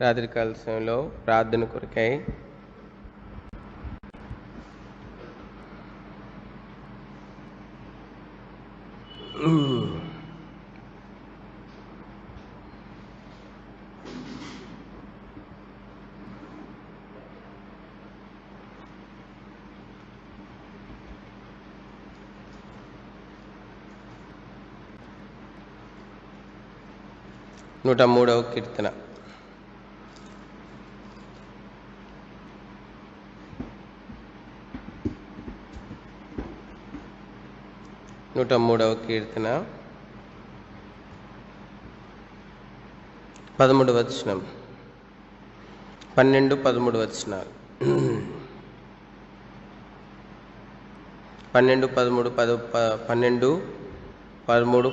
రాత్రికాల సమయంలో ప్రార్థన కొరకై నూట 3వ కీర్తన. నూట 3వ కీర్తన 13వ వచనం, 12, 13 వచనాలు. 12, 13, 12, 13, 14,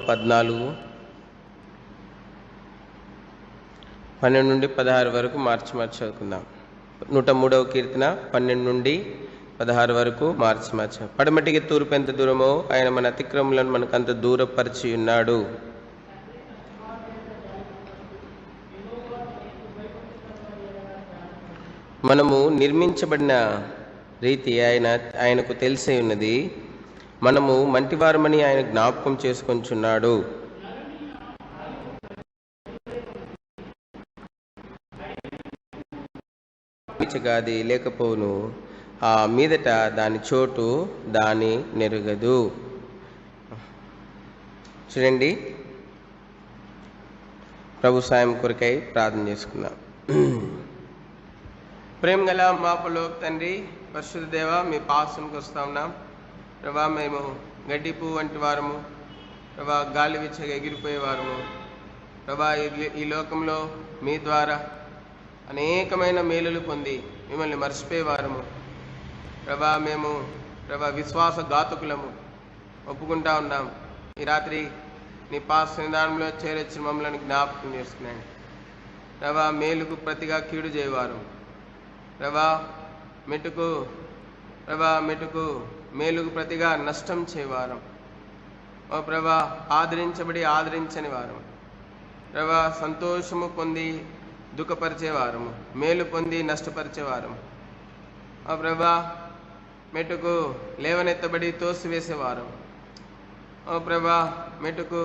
12 నుండి 16 వరకు మార్చి చదువుకుందాం. 103వ కీర్తన 12 నుండి 16 వరకు మార్చి. పడమటికి తూర్పు ఎంత దూరమో ఆయన మన అతిక్రమలను మనకు అంత దూరపరిచి ఉన్నాడు. మనము నిర్మించబడిన రీతి ఆయనకు తెలిసే ఉన్నది. మనము మంటివారమని ఆయన జ్ఞాపకం చేసుకొంచున్నాడు. గాది లేకపోను, ఆ మీదట దాని చోటు దాని నెరుగదు. చూడండి, ప్రభు సాయం కొరకై ప్రార్థన చేసుకుందాం. ప్రేమ గల మా పరలోక తండ్రి, పరిశుద్ధ దేవ, మీ పాసనకు వస్తా ఉన్నాం ప్రభా. మేము గడ్డి పువ్వు వంటి వారము ప్రభా, గాలి విచ్చగా ఎగిరిపోయేవారము ప్రభా. ఈ లోకంలో మీ ద్వారా అనేకమైన మేలులు పొంది మిమ్మల్ని మర్చిపోయేవారము ప్రభా. మేము ప్రభా విశ్వాసఘాతకులము ఒప్పుకుంటా ఉన్నాం. ఈ రాత్రి నీ పాస్ నిదానంలో చేరొచ్చిన మమ్మల్ని జ్ఞాపకం చేసుకున్నాను ప్రభా. మేలుకు ప్రతిగా కీడు చేయవారు ప్రభా. మెటుకు మేలుకు ప్రతిగా నష్టం చేయవారం ఓ ప్రభా. ఆదరించబడి ఆదరించని వారం ప్రభా. సంతోషము పొంది దుఃఖపరిచేవారము, మేలు పొంది నష్టపరిచేవారము ఆ ప్రభా. మెటుకు లేవనెత్తబడి తోసివేసేవారు ఓ ప్రభా. మెటుకు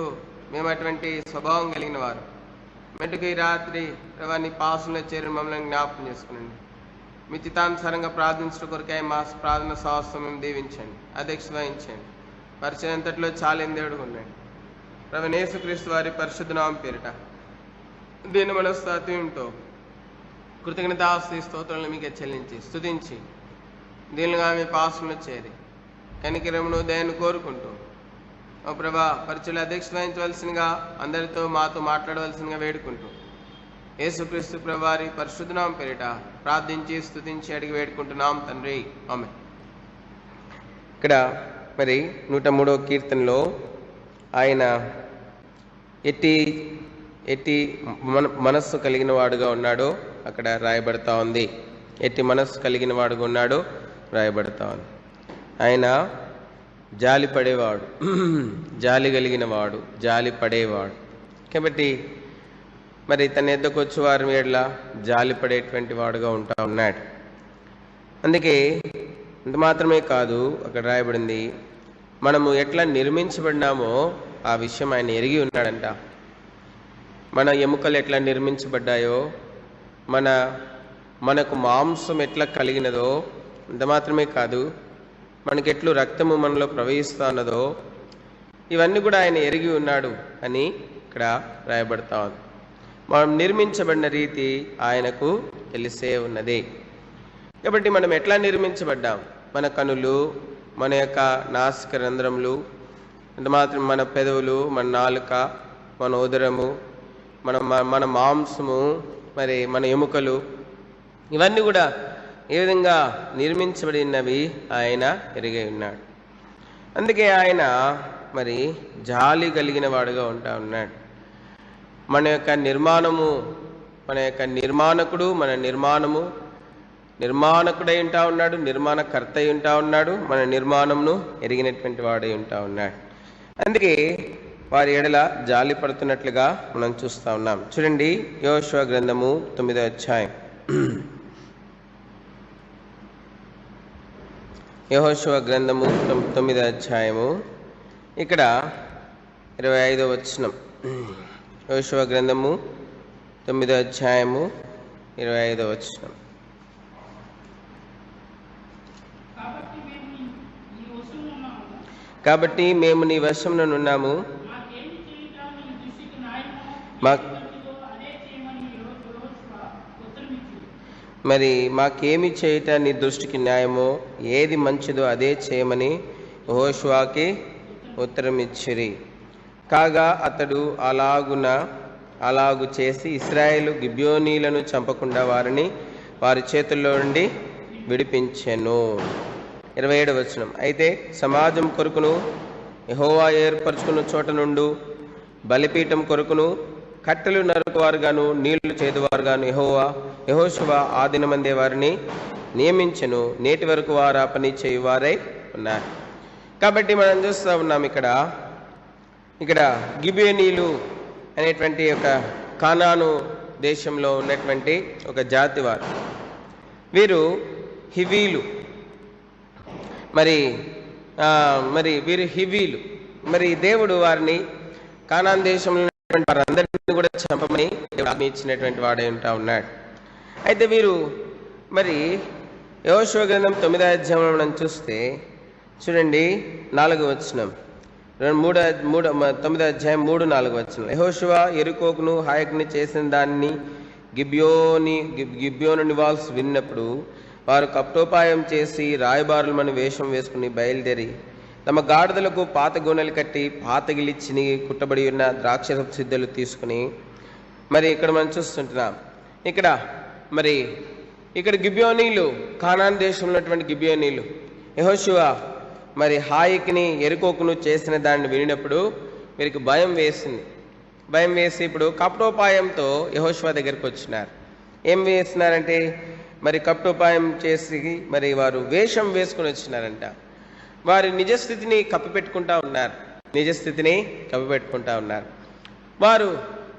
మేము అటువంటి స్వభావం కలిగిన వారు. మెటుకు ఈ రాత్రి ప్రభా నీ పాసంలో చేరి మమ్మల్ని జ్ఞాపకం చేసుకునండి. మీ చిత్తానుసారంగా ప్రార్థించడం కొరకై మా ప్రార్థన సాహసం మేము దీవించండి, అధ్యక్ష వహించండి. పరిచయం అంతట్లో చాలేని దేవుడు ఉండండి ప్రభు. యేసుక్రీస్తు వారి పరిశుద్ధ నామం పేరిట దీని మనస్తాత్మ్యంతో కృతజ్ఞతాస్తుతి స్తోత్రాలను మీకే చెల్లించి స్తుతించి దీనిగా మీ పాసంలో చేరి కనికరమును దయను కోరుకుంటూ ఓ ప్రభా పరిచయలు అధ్యక్ష వహించవలసిందిగా అందరితో మాతో మాట్లాడవలసిందిగా వేడుకుంటూ యేసుక్రీస్తు ప్రభు వారి పరిశుద్ధ నామం పేరిట ప్రార్థించి స్తుతించి అడిగి వేడుకుంటున్నాం తండ్రి, ఆమేన్. ఇక్కడ మరి 103వ కీర్తనలో ఆయన ఎట్టి మనస్సు కలిగిన వాడుగా ఉన్నాడో అక్కడ రాయబడతా ఉంది. ఎట్టి మనస్సు కలిగిన వాడుగా ఉన్నాడో రాయబడతా ఉంది. ఆయన జాలి పడేవాడు, జాలి కలిగిన వాడు, జాలి పడేవాడు. కాబట్టి మరి తన ఎద్దకు వచ్చే వారి ఎడల జాలి పడేటువంటి వాడుగా ఉంటా ఉన్నాడు. అందుకే ఇంత మాత్రమే కాదు, అక్కడ రాయబడింది మనము ఎట్లా నిర్మించబడినామో ఆ విషయం ఆయన ఎరిగి ఉన్నాడంట. మన ఎముకలు ఎట్లా నిర్మించబడ్డాయో, మనకు మాంసం ఎట్లా కలిగినదో, అంత మాత్రమే కాదు మనకెట్లు రక్తము మనలో ప్రవహిస్తూ ఉన్నదో ఇవన్నీ కూడా ఆయన ఎరిగి ఉన్నాడు అని ఇక్కడ రాయబడతా ఉంది. మనం నిర్మించబడిన రీతి ఆయనకు తెలిసే ఉన్నది. కాబట్టి మనం ఎట్లా నిర్మించబడ్డాం? మన కనులు, మన యొక్క నాసిక రంధ్రములు, అంత మాత్రం మన పెదవులు, మన నాలుక, మన ఉదరము, మన మాంసము, మరి మన ఎముకలు, ఇవన్నీ కూడా ఏ విధంగా నిర్మించబడినవి ఆయన ఎరిగి ఉన్నాడు. అందుకే ఆయన మరి జాలి కలిగిన వాడుగా ఉంటా ఉన్నాడు. మన యొక్క నిర్మాణము, మన యొక్క నిర్మాణకుడు, మన నిర్మాణకుడై ఉంటా ఉన్నాడు, నిర్మాణకర్త అయి ఉంటా ఉన్నాడు, మన నిర్మాణమును ఎరిగినటువంటి వాడై ఉంటా ఉన్నాడు. అందుకే వారి ఎడల జాలి పడుతున్నట్లుగా మనం చూస్తూ ఉన్నాం. చూడండి, యెహోషువ గ్రంథము 9వ అధ్యాయం. యెహోషువ గ్రంథము 9వ అధ్యాయము, ఇక్కడ 25వ వచనం. యెహోషువ గ్రంథము 9వ అధ్యాయము 25వ వచనం. కాబట్టి మేము నీ వశముననున్నాము, మరి మాకేమి చేయట నీ దృష్టికి న్యాయమో, ఏది మంచిదో అదే చేయమని యెహోషువకి ఉత్తరం ఇచ్చిరి. కాగా అతడు అలాగు చేసి ఇశ్రాయేలు గిబ్యోనీలను చంపకుండా వారిని వారి చేతుల్లో నుండి విడిపించెను. 27వ వచనం. అయితే సమాజం కొరకును యెహోవా ఏర్పరచుకున్న చోట నుండు బలిపీఠం కొరకును కట్టెలు నరుకువారుగాను నీళ్లు చేదువారుగాను యెహోషువ ఆ దినమందే వారిని నియమించెను. నేటి వరకు వారు ఆ పని చేయువారై ఉన్నారు. కాబట్టి మనం చూస్తూ ఉన్నాం, ఇక్కడ గిబియోనీలు అనేటువంటి ఒక కానాను దేశంలో ఉన్నటువంటి ఒక జాతి వారు. వీరు హివీలు. మరి వీరు హివీలు. మరి దేవుడు వారిని కానాన్ దేశంలో ఉన్నటువంటి వారందరినీ కూడా చంపమని దేవుడు ఆజ్ఞ ఇచ్చినటువంటి వాడే ఉంటా ఉన్నాడు. అయితే వీరు మరి యెహోషువ గ్రంథం 9వ అధ్యాయంలో మనం చూస్తే చూడండి, 4వ వచనం. 9వ అధ్యాయం 3-4 వచనం. యెహోషువ యెరికోకును హాయకుని చేసిన దాన్ని గిబ్యోను నివాసులు విన్నప్పుడు వారు కప్టోపాయం చేసి రాయబారులమని వేషం వేసుకుని బయలుదేరి తమ గాడిదలకు పాత గోనెలు కట్టి పాత గిలిచ్చిని కుట్టబడి ఉన్న ద్రాక్షరపు సిద్ధలు తీసుకుని, మరి ఇక్కడ మనం చూస్తుంటున్నాం, ఇక్కడ గిబ్యోనీలు, కానాన్ దేశంలో ఉన్నటువంటి గిబ్యోనీలు యెహోషువ మరి హాయికిని యెరికోకును చేసిన దాన్ని వినినప్పుడు వీరికి భయం వేసి ఇప్పుడు కప్టోపాయంతో యెహోషువ దగ్గరికి వచ్చినారు. ఏం వేస్తున్నారంటే, మరి కప్టోపాయం చేసి మరి వారు వేషం వేసుకుని వచ్చినారంట. వారి నిజస్థితిని కప్పిపెట్టుకుంటా ఉన్నారు. వారు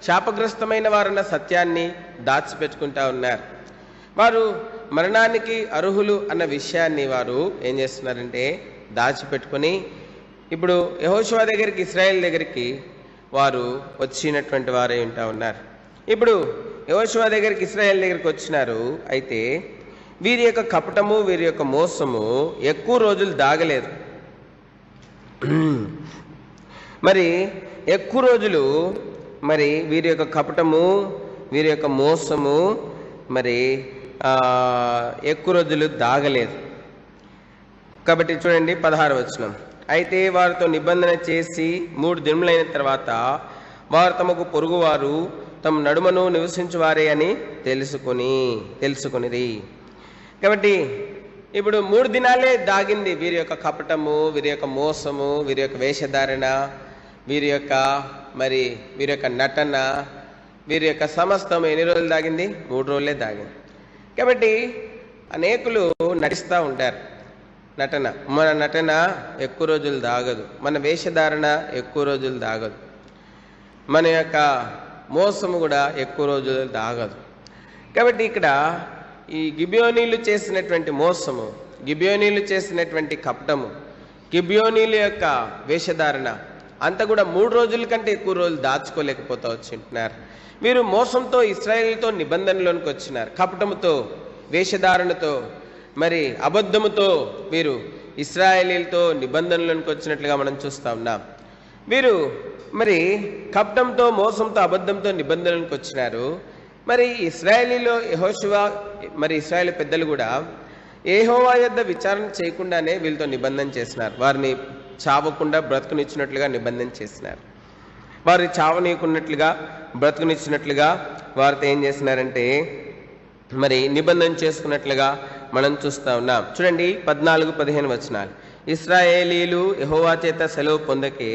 శాపగ్రస్తమైన వారన్న సత్యాన్ని దాచిపెట్టుకుంటా ఉన్నారు. వారు మరణానికి అర్హులు అన్న విషయాన్ని వారు ఏం చేస్తున్నారంటే దాచిపెట్టుకొని ఇప్పుడు యెహోషువ దగ్గరికి, ఇశ్రాయేల్ దగ్గరికి వారు వచ్చినటువంటి వారే ఉంటా ఉన్నారు. ఇప్పుడు యెహోషువ దగ్గరికి, ఇశ్రాయేల్ దగ్గరికి వచ్చినారు. అయితే వీరి యొక్క కపటము, వీరి యొక్క మోసము ఎక్కువ రోజులు దాగలేదు. మరి ఎక్కువ రోజులు మరి వీరి యొక్క కపటము, వీరి యొక్క మోసము మరి ఎక్కువ రోజులు దాగలేదు. కాబట్టి చూడండి, 16వ వచనం. అయితే వారితో నిబంధన చేసి 3 దినములైన తర్వాత వారు తమకు పొరుగువారు తమ నడుమను నివసించువారే అని తెలుసుకునిరి. కాబట్టి ఇప్పుడు 3 దినాలే దాగింది వీరి యొక్క కపటము, వీరి యొక్క మోసము, వీరి యొక్క వేషధారణ, వీరి యొక్క నటన, వీరి యొక్క సమస్తం ఎన్ని రోజులు దాగింది? 3 రోజులే దాగింది. కాబట్టి అనేకులు నటిస్తూ ఉంటారు. మన నటన ఎక్కువ రోజులు దాగదు, మన వేషధారణ ఎక్కువ రోజులు దాగదు, మన యొక్క మోసము కూడా ఎక్కువ రోజులు దాగదు. కాబట్టి ఇక్కడ ఈ గిబియోనీలు చేసినటువంటి మోసము, గిబియోనీలు చేసినటువంటి కపటము, గిబియోనీల యొక్క వేషధారణ అంతా కూడా 3 రోజుల కంటే ఎక్కువ రోజులు దాచుకోలేకపోతూ వచ్చింటున్నారు. వీరు మోసంతో ఇశ్రాయేలుతో నిబంధనలోనికి వచ్చినారు. కపటముతో, వేషధారణతో, మరి అబద్ధముతో వీరు ఇశ్రాయేలీలతో నిబంధనలోనికి వచ్చినట్లుగా మనం చూస్తూ ఉన్నాం. వీరు మరి కపటంతో, మోసంతో, అబద్ధంతో నిబంధనలకు వచ్చినారు. మరి ఇశ్రాయేలీలో యెహోషువ మరి ఇశ్రాయేలు పెద్దలు కూడా యెహోవా యొద్ద విచారణ చేయకుండానే వీళ్ళతో నిబంధన చేసినారు. వారిని చావకుండా బ్రతుకునిచ్చినట్లుగా నిబంధన చేసినారు. వారు చావనీయకున్నట్లుగా, బ్రతుకునిచ్చినట్లుగా వారితో ఏం చేసినారంటే మరి నిబంధన చేసుకున్నట్లుగా మనం చూస్తూ ఉన్నాం. చూడండి, 14-15 వచనాలు. ఇశ్రాయేలీలు యెహోవా చేత సెలవు పొందకే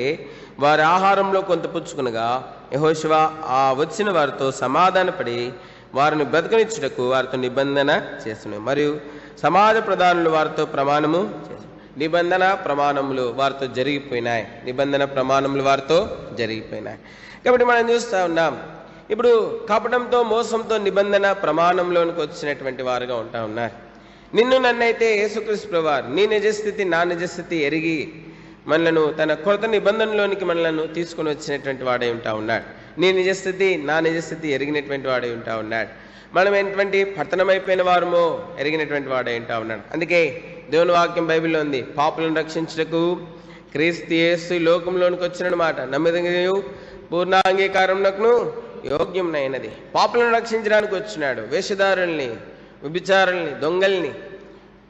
వారి ఆహారంలో కొంత పుచ్చుకునగా యెహోషువ ఆ వచ్చిన వారితో సమాధానపడి వారిని బ్రతకనిచ్చుటకు వారితో నిబంధన చేస్తున్నారు. మరియు సమాజ ప్రధానులు వారితో ప్రమాణము చేస్తున్నారు. నిబంధన ప్రమాణములు వారితో జరిగిపోయినాయి. నిబంధన ప్రమాణములు వారితో జరిగిపోయినాయి. కాబట్టి మనం చూస్తూ ఉన్నాం, ఇప్పుడు కపటంతో మోసంతో నిబంధన ప్రమాణంలోనికి వచ్చినటువంటి వారుగా ఉంటా ఉన్నారు. నిన్ను నన్నైతే యేసుక్రీస్తు ప్రభువారు నీ నిజస్థితి నా నిజస్థితి ఎరిగి మనలను తన కొత్త నిబంధనలోనికి మనలను తీసుకుని వచ్చినటువంటి వాడై ఉంటా ఉన్నాడు. నీ నిజస్థితి నా నిజస్థితి ఎరిగినటువంటి వాడై ఉంటా ఉన్నాడు. మనం ఏంటంటే పతనమైపోయిన వారమో ఎరిగినటువంటి వాడై ఉంటా ఉన్నాడు. అందుకే దేవుని వాక్యం బైబిల్లో ఉంది, పాపులను రక్షించుటకు క్రీస్తు యేసు లోకంలోనికి వచ్చినమాట నమ్మదగిన పూర్ణ అంగీకారంకు యోగ్యంనైనది. పాపులను రక్షించడానికి వచ్చినాడు. వేషధారుల్ని, వ్యభిచారుల్ని, దొంగల్ని,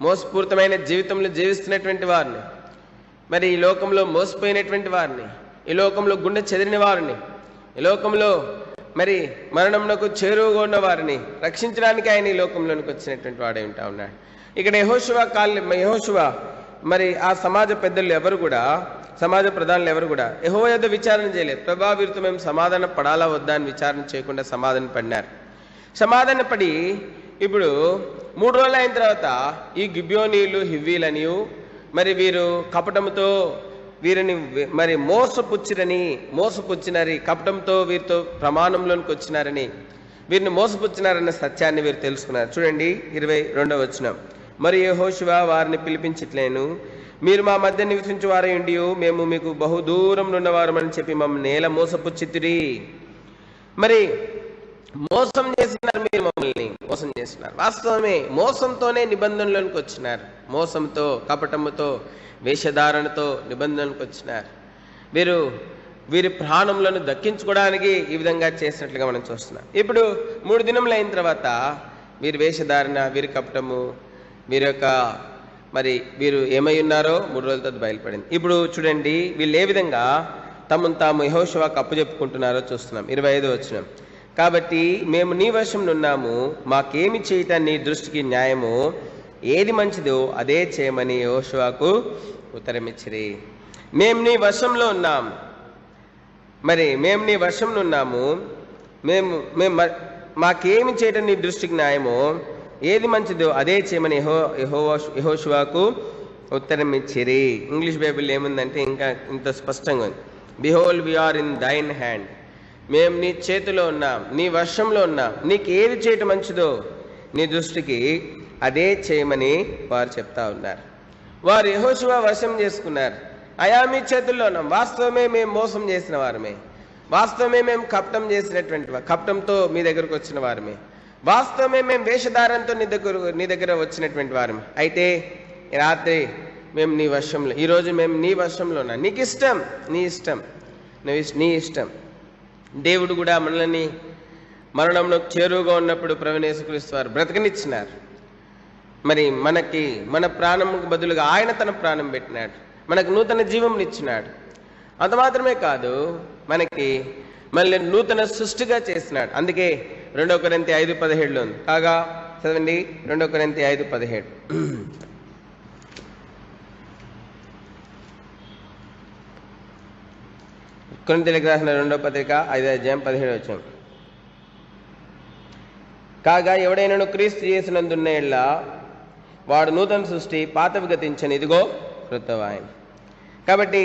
మోసపూరితమైన జీవితంలో జీవిస్తున్నటువంటి వారిని, మరి ఈ లోకంలో మోసపోయినటువంటి వారిని, ఈ లోకంలో గుండె చెదిరిన వారిని, ఈ లోకంలో మరి మరణంకు చేరువగా ఉన్న వారిని రక్షించడానికి ఆయన ఈ లోకంలోనికి వచ్చినటువంటి వాడే ఉంటా ఉన్నాడు. ఇక్కడ యెహోషువ మరి ఆ సమాజ పెద్దలు ఎవరు కూడా, సమాజ ప్రధానులు ఎవరు కూడా యెహోవా యొద్ద విచారణ చేయలేదు. ప్రభా వీరితో మేము సమాధాన పడాలా వద్దా అని విచారణ చేయకుండా సమాధాన పడినారు. సమాధాన పడి ఇప్పుడు 3 రోజులు అయిన తర్వాత ఈ గిబ్యోనీయులు, హివ్వీలనియు మరి వీరు కపటముతో వీరిని మరి మోసపుచ్చినరి కపటంతో వీరితో ప్రమాణంలోనికి వచ్చినారని, వీరిని మోసపుచ్చినారన్న సత్యాన్ని వీరు తెలుసుకున్నారు. చూడండి 22వ వచనం. మరి యెహోషువ వారిని పిలిపించట్లేను, మీరు మా మధ్య నివసించు వారై ఉండి మేము మీకు బహుదూరం ఉన్నవారమని చెప్పి మమ్మల్ని నేల మోసపుచ్చితిరి. మరి మోసం చేసినారు, మీరు మమ్మల్ని మోసం చేసినారు. వాస్తవమే, మోసంతోనే నిబంధనలోనికి వచ్చినారు. మోసంతో, కపటముతో, వేషధారణతో నిబంధనలకు వచ్చినారు. వీరి ప్రాణములను దక్కించుకోవడానికి ఈ విధంగా చేసినట్లుగా మనం చూస్తున్నాం. ఇప్పుడు 3 దినములు అయిన తర్వాత వీరి వేషధారణ, వీరి కపటము, వీరు ఏమై ఉన్నారో 3 రోజులతో బయలుపడింది. ఇప్పుడు చూడండి వీళ్ళు ఏ విధంగా తమను తాము యెహోషువకు అప్పచెప్పుకుంటున్నారో చూస్తున్నాం. 25వ వచనం. కాబట్టి మేము నీ వశంలో ఉన్నాము, మాకేమి చేయటం నీ దృష్టికి న్యాయమో, ఏది మంచిదో అదే చేయమని యెహోషువకు ఉత్తరమిచ్చిరి. మేము నీ వశంలో ఉన్నాం, మేము నీ వశంలో ఉన్నాము, మాకేమి చేయటం నీ దృష్టికి న్యాయమో, ఏది మంచిదో అదే చేయమని యెహోషువకు ఉత్తరమిచ్చిరి. ఇంగ్లీష్ బైబిల్ ఏముందంటే ఇంకా ఇంత స్పష్టంగా ఉంది, behold we are in thine hand. మేము నీ చేతిలో ఉన్నాం, నీ వశంలో ఉన్నాం, నీకు ఏది చేయటం మంచిదో నీ దృష్టికి అదే చేయమని వారు చెప్తా ఉన్నారు. వారు యెహోషువ వశం చేసుకున్నారు. అయా మీ చేతుల్లో ఉన్నాం. వాస్తవమే మేము మోసం చేసిన వారమే, వాస్తవమే మేము కపటం చేసినటువంటి కపటంతో మీ దగ్గరకు వచ్చిన వారమే, వాస్తవమే మేము వేషధారంతో నీ దగ్గర వచ్చినటువంటి వారమే. అయితే రాత్రి మేము నీ వశంలో, ఈరోజు మేము నీ వశంలో ఉన్నాం. నీకు ఇష్టం, నీ ఇష్టం. దేవుడు కూడా మనల్ని మరణంలో చేరువుగా ఉన్నప్పుడు ప్రభువైన యేసుక్రీస్తు వారు బ్రతకనిచ్చినారు. మరి మన ప్రాణంకు బదులుగా ఆయన తన ప్రాణం పెట్టినాడు, మనకు నూతన జీవం ఇచ్చినాడు. అంత మాత్రమే కాదు, మనల్ని నూతన సృష్టిగా చేసినాడు. అందుకే 2 కొరింథీ 5:17 ఉంది. కాగా చదవండి, 2 కొరింథీ 5:17. కొరింథీయులకు రాసిన 2వ పత్రిక 5వ అధ్యాయం 17వ వచనం. కాగా ఎవడైనాను క్రీస్తు యేసునందున్న యెడల వాడు నూతన సృష్టి, పాతవి గతించని ఇదిగో క్రొత్తవాయను. కాబట్టి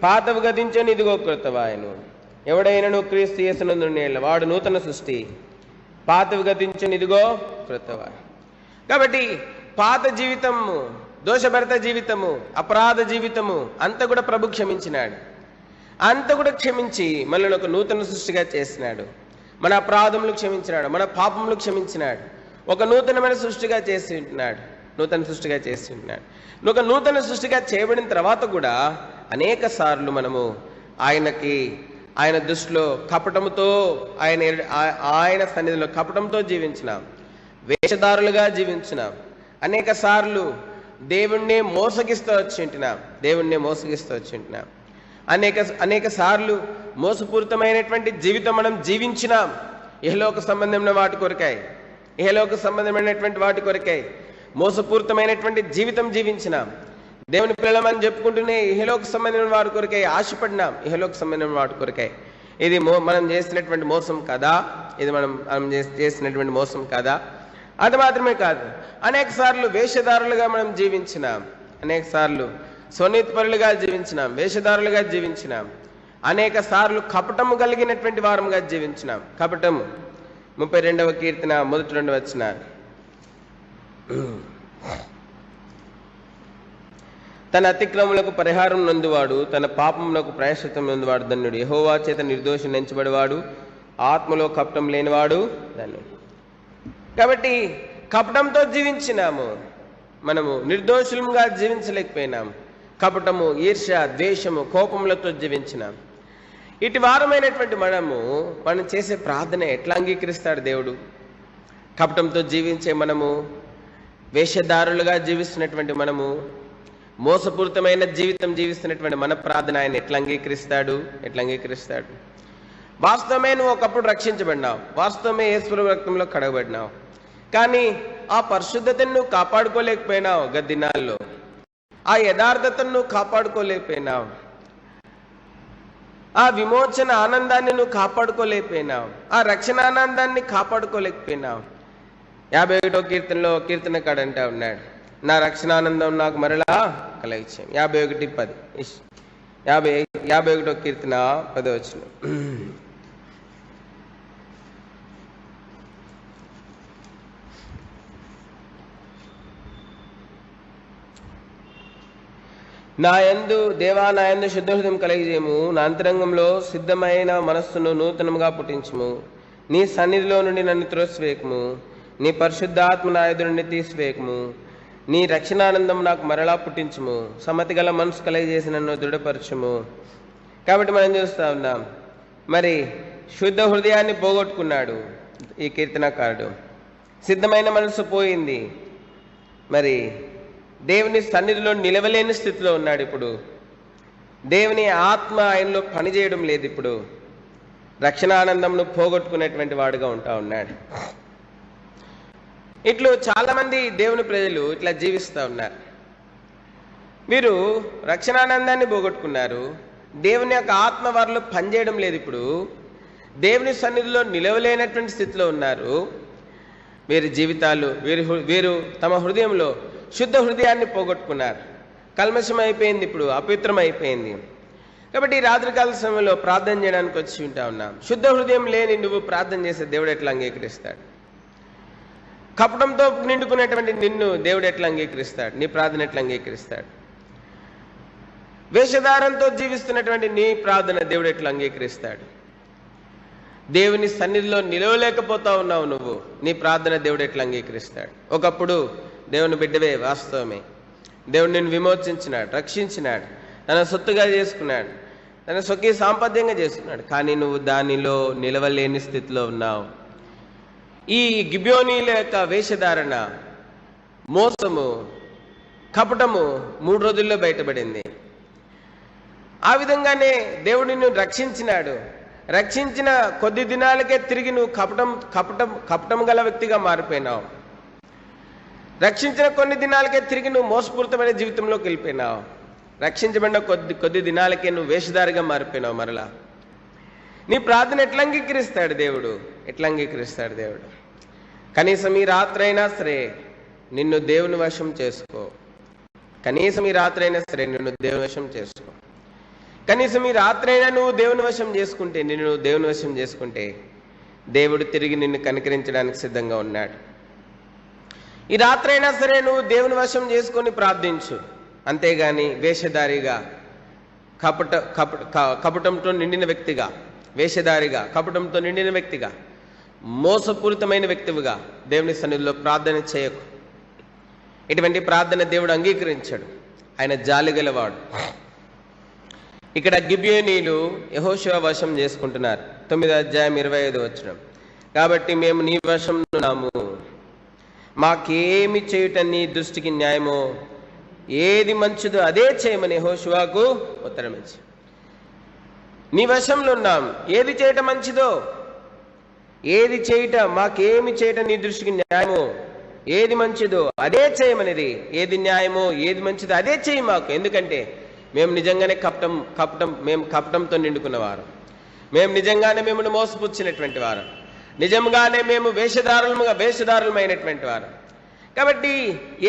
పాతవి గతించని ఇదిగో క్రొత్తవాయను. ఎవడైనాను క్రీస్తు యేసునందున్న యెడల వాడు నూతన సృష్టి, పాతవి గతించని ఇదిగో క్రొత్తవాయను. కాబట్టి పాత జీవితము, దోషభరిత జీవితము, అపరాధ జీవితము అంతా కూడా ప్రభు క్షమించినాడు. అంతా కూడా క్షమించి మనల్ని ఒక నూతన సృష్టిగా చేసినాడు. మన అపరాధములు క్షమించినాడు, మన పాపములు క్షమించినాడు, ఒక నూతనమైన సృష్టిగా చేసి ఉంటున్నాడు. ఒక నూతన సృష్టిగా చేయబడిన తర్వాత కూడా అనేక సార్లు మనము ఆయన దృష్టిలో కపటముతో, ఆయన సన్నిధిలో కపటంతో జీవించినాం, వేషధారులుగా జీవించినాం. అనేక సార్లు దేవుణ్ణి మోసగిస్తూ వచ్చి ఉంటున్నాం. అనేక సార్లు మోసపూరితమైనటువంటి జీవితం మనం జీవించినాం. ఇహలోక సంబంధమైన వాటి కొరకై మోసపూరితమైనటువంటి జీవితం జీవించినాం. దేవుని పిల్లలమని చెప్పుకుంటూనే ఇహలోక సంబంధమైన వాటి కొరకై ఆశపడినాం. ఇహలోక సంబంధమైన వాటి కొరకై ఇది మనం చేసినటువంటి మోసం కదా, మనం చేసినటువంటి మోసం కదా. అది మాత్రమే కాదు, అనేక సార్లు వేషధారులుగా మనం జీవించినాం. అనేక సార్లు స్వనీతిపరులుగా జీవించినాం, వేషధారులుగా జీవించినాం, అనేక సార్లు కపటము కలిగినటువంటి వారముగా జీవించినాం. కపటము 32వ కీర్తన 1-2 వచనాలు. తన అతిక్రమములకు పరిహారం నొందువాడు, తన పాపములకు ప్రాయశ్చిత్తం నొందువాడు ధన్యుడు. యెహోవా చేత నిర్దోషి ఎంచబడివాడు, ఆత్మలో కపటం లేనివాడు ధన్యుడు. కాబట్టి కపటంతో జీవించినాము, మనము నిర్దోషులుగా జీవించలేకపోయినాము. కపటము, ఈర్ష్య, ద్వేషము, కోపములతో జీవించినాం. ఇటు వారమైనటువంటి మనం చేసే ప్రార్థన ఎట్లా అంగీకరిస్తాడు దేవుడు? కపటంతో జీవించే మనము, వేషధారులుగా జీవిస్తున్నటువంటి మనము, మోసపూరితమైన జీవితం జీవిస్తున్నటువంటి మన ప్రార్థన ఆయన ఎట్లా అంగీకరిస్తాడు? వాస్తవమే నువ్వు ఒకప్పుడు రక్షించబడినావు, వాస్తవమే యేసు రక్తంలో కడగబడినావు, కానీ ఆ పరిశుద్ధతను నువ్వు కాపాడుకోలేకపోయినావు. గద్దినాల్లో ఆ యథార్థతను నువ్వు కాపాడుకోలేకపోయినావు, ఆ విమోచన ఆనందాన్ని నువ్వు కాపాడుకోలేకపోయినావు, ఆ రక్షణ ఆనందాన్ని కాపాడుకోలేకపోయినావు. 51వ కీర్తనలో కీర్తనకాడు అంటా ఉన్నాడు, నా రక్షణానందం నాకు మరలా కలిగించాం. 51:10 51వ కీర్తన 10వ వచనం. దేవా నా యందు శుద్ధ హృదయం కలిగజేయము, నా అంతరంగంలో సిద్ధమైన మనస్సును నూతనముగా పుట్టించుము. నీ సన్నిధిలో నుండి నన్ను త్రోసివేయకము, నీ పరిశుద్ధాత్మ నా ఎదురు నుండి తీసివేయకము. నీ రక్షణానందం నాకు మరలా పుట్టించుము, సమ్మతి గల మనసు కలిగజేసి నన్ను దృఢపరచుము. కాబట్టి మనం చూస్తూ ఉన్నాం, మరి శుద్ధ హృదయాన్ని పోగొట్టుకున్నాడు ఈ కీర్తనకారుడు. సిద్ధమైన మనసు పోయింది, మరి దేవుని సన్నిధిలో నిలవలేని స్థితిలో ఉన్నాడు. ఇప్పుడు దేవుని ఆత్మ ఆయనలో పనిచేయడం లేదు. ఇప్పుడు రక్షణానందంను పోగొట్టుకునేటువంటి వాడుగా ఉంటా ఉన్నాడు. ఇట్లు చాలామంది దేవుని ప్రజలు ఇట్లా జీవిస్తూ ఉన్నారు. వీరు రక్షణానందాన్ని పోగొట్టుకున్నారు, దేవుని యొక్క ఆత్మ వారిలో పనిచేయడం లేదు. ఇప్పుడు దేవుని సన్నిధిలో నిలవలేనటువంటి స్థితిలో ఉన్నారు. వీరి జీవితాలు, వీరు తమ హృదయంలో శుద్ధ హృదయాన్ని పోగొట్టుకున్నారు. కల్మషం అయిపోయింది, ఇప్పుడు అపవిత్రం అయిపోయింది. కాబట్టి ఈ రాత్రికాల సమయంలో ప్రార్థన చేయడానికి వచ్చి ఉంటా ఉన్నాం. శుద్ధ హృదయం లేని నువ్వు ప్రార్థన చేసే దేవుడు ఎట్లా అంగీకరిస్తాడు? కపటంతో నిండుకునేటువంటి నిన్ను దేవుడు ఎట్లా అంగీకరిస్తాడు? నీ ప్రార్థన ఎట్లా అంగీకరిస్తాడు? వేషధారంతో జీవిస్తున్నటువంటి నీ ప్రార్థన దేవుడు ఎట్లా అంగీకరిస్తాడు? దేవుని సన్నిధిలో నిలవలేకపోతా ఉన్నావు నువ్వు, నీ ప్రార్థన దేవుడు ఎట్లా అంగీకరిస్తాడు? ఒకప్పుడు దేవుని బిడ్డవే, వాస్తవమే. దేవుడు నిన్ను విమోచించినాడు, రక్షించినాడు, తన సొత్తుగా చేసుకున్నాడు, తన స్వకీయ సాంపద్యంగా చేసుకున్నాడు. కానీ నువ్వు దానిలో నిలవలేని స్థితిలో ఉన్నావు. ఈ గిబియోనీల యొక్క వేషధారణ, మోసము, కపటము 3 రోజుల్లో బయటపడింది. ఆ విధంగానే దేవుడు నిన్ను రక్షించినాడు. రక్షించిన కొద్ది దినాలకే తిరిగి నువ్వు కపటం గల వ్యక్తిగా మారిపోయినావు. రక్షించిన కొన్ని దినాలకే తిరిగి నువ్వు మోసపూరితమైన జీవితంలోకి వెళ్ళిపోయినావు. రక్షించబడిన కొద్ది దినాలకే నువ్వు వేషధారిగా మారిపోయినావు. మరలా నీ ప్రార్థన ఎట్లా అంగీకరిస్తాడు దేవుడు? కనీసం ఈ రాత్రైనా సరే నిన్ను దేవుని వశం చేసుకో. కనీసం ఈ రాత్రైనా సరే నిన్ను దేవుని వశం చేసుకో. కనీసం ఈ రాత్రైనా నువ్వు దేవుని వశం చేసుకుంటే, నిన్ను దేవుని వశం చేసుకుంటే దేవుడు తిరిగి నిన్ను కనికరించడానికి సిద్ధంగా ఉన్నాడు. ఈ రాత్రైనా సరే నువ్వు దేవుని వశం చేసుకొని ప్రార్థించు. అంతేగాని వేషధారిగా, కపటంతో నిండిన వ్యక్తిగా, వేషధారిగా, కపటంతో నిండిన వ్యక్తిగా, మోసపూరితమైన వ్యక్తివిగా దేవుని సన్నిధిలో ప్రార్థన చేయకు. ఇటువంటి ప్రార్థన దేవుడు అంగీకరించాడు. ఆయన జాలిగలవాడు. ఇక్కడ గిబియోనీలు యెహోషువ వశం చేసుకుంటున్నారు. 9వ అధ్యాయం 25వ వచనం. కాబట్టి మేము నీ వశం ఉన్నాము, మాకేమి చేయుట నీ దృష్టికి న్యాయమో, ఏది మంచిదో అదే చేయమని యెహోషువకు ఉత్తరం ఇచ్చి. నీ వశంలో ఉన్నాం. ఏది చేయటం మంచిదో, ఏది చేయుట, మాకేమి చేయట నీ దృష్టికి న్యాయమో, ఏది మంచిదో అదే చేయమనేది. ఏది న్యాయమో, ఏది మంచిదో అదే చేయి మాకు. ఎందుకంటే మేము నిజంగానే మేము కపటంతో నిండుకున్నవారు. మేము నిజంగానే మిమ్మల్ని మోసపుచ్చినటువంటి వారు. నిజంగానే మేము వేషధారులమైనటువంటి వారు. కాబట్టి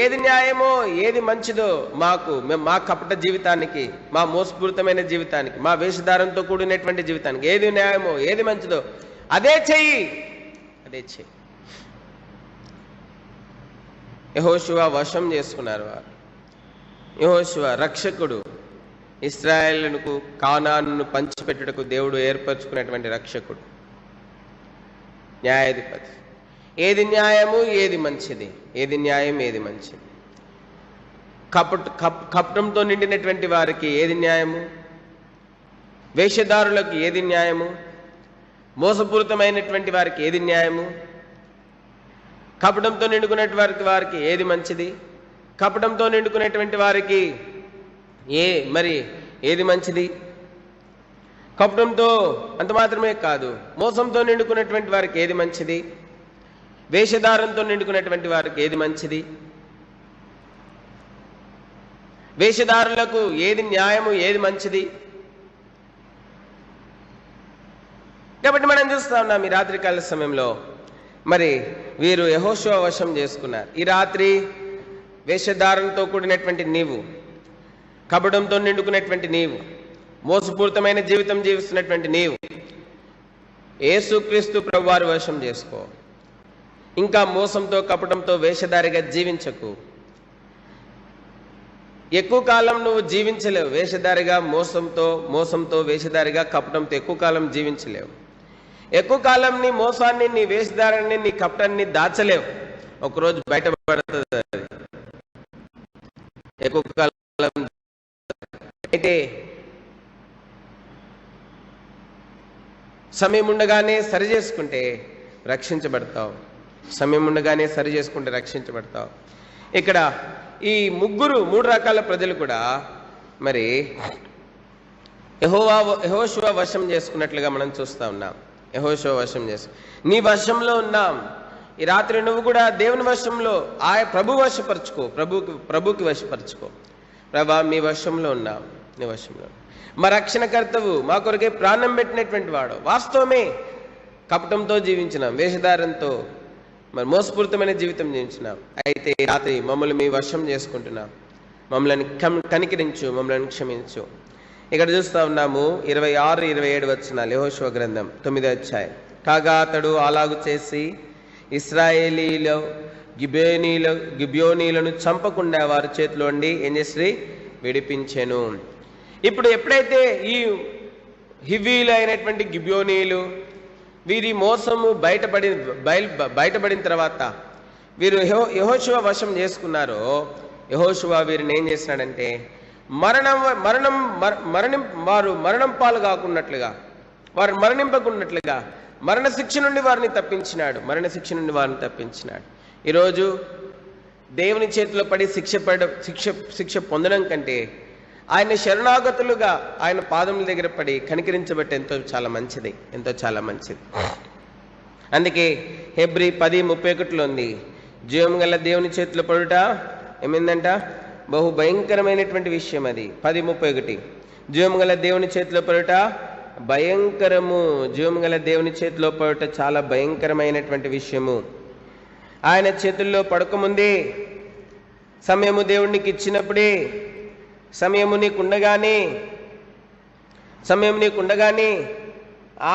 ఏది న్యాయమో ఏది మంచిదో మా కపట జీవితానికి, మా మోసపూరితమైన జీవితానికి, మా వేషధారంతో కూడినటువంటి జీవితానికి ఏది న్యాయమో ఏది మంచిదో అదే చెయ్యి. యెహోషువ వశం చేసుకున్నారు వారు. యెహోషువ రక్షకుడు, ఇశ్రాయేలుకు కానానును పంచిపెట్టుటకు దేవుడు ఏర్పరచుకున్నటువంటి రక్షకుడు, న్యాయాధిపతి. ఏది న్యాయము ఏది మంచిది, ఏది న్యాయం ఏది మంచిది. కపటంతో నిండినటువంటి వారికి ఏది న్యాయము, వేషధారులకు ఏది న్యాయము, మోసపూరితమైనటువంటి వారికి ఏది న్యాయము, కపటంతో నిండుకున్నటువంటి వారికి ఏది మంచిది, కపటంతో నిండుకునేటువంటి వారికి ఏది మంచిది. కపటంతో అంత మాత్రమే కాదు, మోసంతో నిండుకున్నటువంటి వారికి ఏది మంచిది, వేషధారంతో నిండుకున్నటువంటి వారికి ఏది మంచిది, వేషధారులకు ఏది న్యాయము ఏది మంచిది. కాబట్టి మనం చూస్తా ఉన్నాం ఈ రాత్రికాల సమయంలో వీరు యెహోషువ వశం చేసుకున్నారు. ఈ రాత్రి వేషధారంతో కూడినటువంటి నీవు, కపటంతో నిండుకున్నటువంటి నీవు, మోసపూరితమైన జీవితం జీవిస్తున్నటువంటి నీవు యేసుక్రీస్తు ప్రభువారి వశం చేసుకో. ఇంకా మోసంతో కపటంతో వేషధారిగా జీవించకు. ఎక్కువ కాలం నువ్వు జీవించలేవు. వేషధారిగా మోసంతో వేషధారిగా కపటంతో ఎక్కువ కాలం జీవించలేవు. ఎక్కువ కాలం నీ మోసాన్ని, నీ వేషధారాన్ని, నీ కపటాన్ని దాచలేవు. ఒకరోజు బయటపడుతుంది. ఎక్కువ కాలం అయితే సమయం ఉండగానే సరి చేసుకుంటే రక్షించబడతావు. సమయం ఉండగానే సరి చేసుకుంటే రక్షించబడతావు. ఇక్కడ ఈ మూడు రకాల ప్రజలు కూడా యెహోషువ వశం చేసుకున్నట్లుగా మనం చూస్తా ఉన్నాం. యెహోషువ వశం నీ వశంలో ఉన్నాం. ఈ రాత్రి నువ్వు కూడా దేవుని వశంలో ప్రభు వశపరచుకో, ప్రభుకి వశపరచుకో. ప్రభా మీ వశంలో ఉన్నాం, నీ వశంలో. మా రక్షణకర్తవు, మా కొరకే ప్రాణం పెట్టినటువంటి వాడు. వాస్తవమే, కపటంతో జీవించినాం, వేషధారంతో మోసపూరితమైన జీవితం జీవించినాం. అయితే రాత్రి మమ్మల్ని మీ వశం చేసుకుంటున్నాం. మమ్మల్ని కనికరించు, మమ్మల్ని క్షమించు. ఇక్కడ చూస్తా ఉన్నాము 26, 27 వచనాలు. యెహోషువ గ్రంథం 9వ అధ్యాయం. కాగా అతడు అలాగు చేసి ఇశ్రాయేలీలో గిబియోనీలను చంపకుండా వారి చేతిలో ఉండి ఏం చేసి విడిపించెను. ఇప్పుడు ఎప్పుడైతే ఈ హివ్వీలు అయినటువంటి గిబియోనీలు వీరి మోసము బయటపడిన తర్వాత వీరు యెహోషువ వశం చేసుకున్నారో, యెహోషువ వీరిని ఏం చేసినాడంటే వారు మరణం పాలు కాకున్నట్లుగా, వారు మరణింపకున్నట్లుగా మరణశిక్ష నుండి వారిని తప్పించినాడు. ఈరోజు దేవుని చేతిలో పడి శిక్ష పొందడం కంటే ఆయన శరణాగతులుగా ఆయన పాదముల దగ్గర పడి కనికరించబట్టి ఎంతో చాలా మంచిది. అందుకే హెబ్రీ 10:31 ఉంది, జీవం గల దేవుని చేతిలో పడుట ఏమైందంట, బహు భయంకరమైనటువంటి విషయం. అది 10:31. జీవం గల దేవుని చేతిలో పడుట భయంకరము. జీవం గల దేవుని చేతిలో పడుట చాలా భయంకరమైనటువంటి విషయము. ఆయన చేతుల్లో పడకముందే, సమయము దేవునికి ఇచ్చినప్పుడే, సమయం నీకుండగానే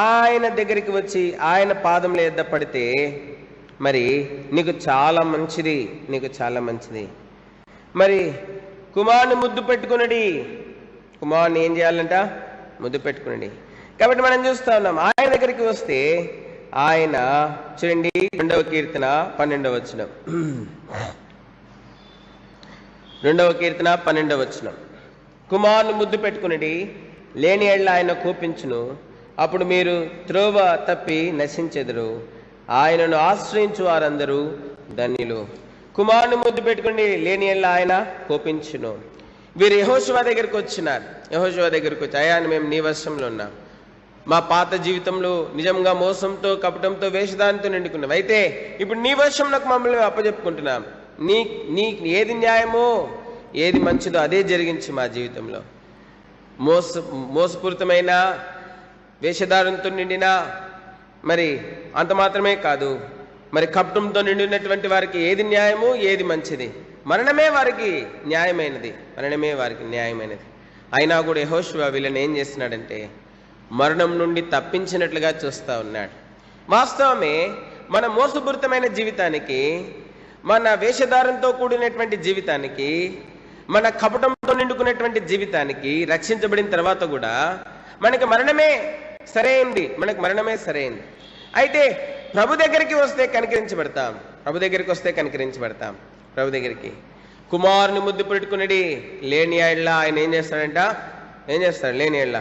ఆయన దగ్గరికి వచ్చి ఆయన పాదముల యొద్ద పడితే నీకు చాలా మంచిది. కుమారుని ముద్దు పెట్టుకునడి. కుమారుని ఏం చేయాలంట? ముద్దు పెట్టుకునండి. కాబట్టి మనం చూస్తా ఉన్నాం, ఆయన దగ్గరికి వస్తే ఆయన చూడండి 2వ కీర్తన 12వ వచనం. 2వ కీర్తన 12వ వచనం. కుమారుని ముద్దు పెట్టుకునడి, లేని ఎడ్ల ఆయన కోపించును. అప్పుడు మీరు త్రోవ తప్పి నశించెదరు. ఆయనను ఆశ్రయించు వారందరూ ధన్యులు. కుమారుని ముద్దు పెట్టుకుని, లేని ఎడ్ల ఆయన కోపించును. వీరు యెహోషువ దగ్గరికి వచ్చినారు. యెహోషువ దగ్గరికి వచ్చి, అయ్యా మేము నీ వశంలో ఉన్నాం. మా పాత జీవితంలో నిజంగా మోసంతో కపటంతో వేషధారంతో నిండుకున్నాం. అయితే ఇప్పుడు నీ వశంలోకి మమ్మల్ని అప్పచెప్పుకుంటున్నాం. నీ ఏది న్యాయమో ఏది మంచిదో అదే జరిగించి మా జీవితంలో. మోసపూరితమైన వేషధారంతో నిండిన అంత మాత్రమే కాదు, మరి కపటంతో నిండినటువంటి వారికి ఏది న్యాయము, ఏది మంచిది? మరణమే వారికి న్యాయమైనది, మరణమే వారికి న్యాయమైనది. అయినా కూడా యెహోషువ వీళ్ళని ఏం చేస్తున్నాడంటే మరణం నుండి తప్పించినట్లుగా చూస్తూ ఉన్నాడు. వాస్తవమే, మన మోసపూరితమైన జీవితానికి, మన వేషధారంతో కూడినటువంటి జీవితానికి, మన కపటంతో నిండుకున్నటువంటి జీవితానికి రక్షించబడిన తర్వాత కూడా మనకి మరణమే సరైంది, మనకు మరణమే సరైంది. అయితే ప్రభు దగ్గరికి వస్తే కనికరించబడతాం, ప్రభు దగ్గరికి వస్తే కనికరించబడతాం. ప్రభు దగ్గరికి కుమారుని ముద్దు పెట్టుకున్నది లేని ఏళ్ళ ఆయన ఏం చేస్తాడంట? ఏం చేస్తాడు? లేని ఏళ్ళ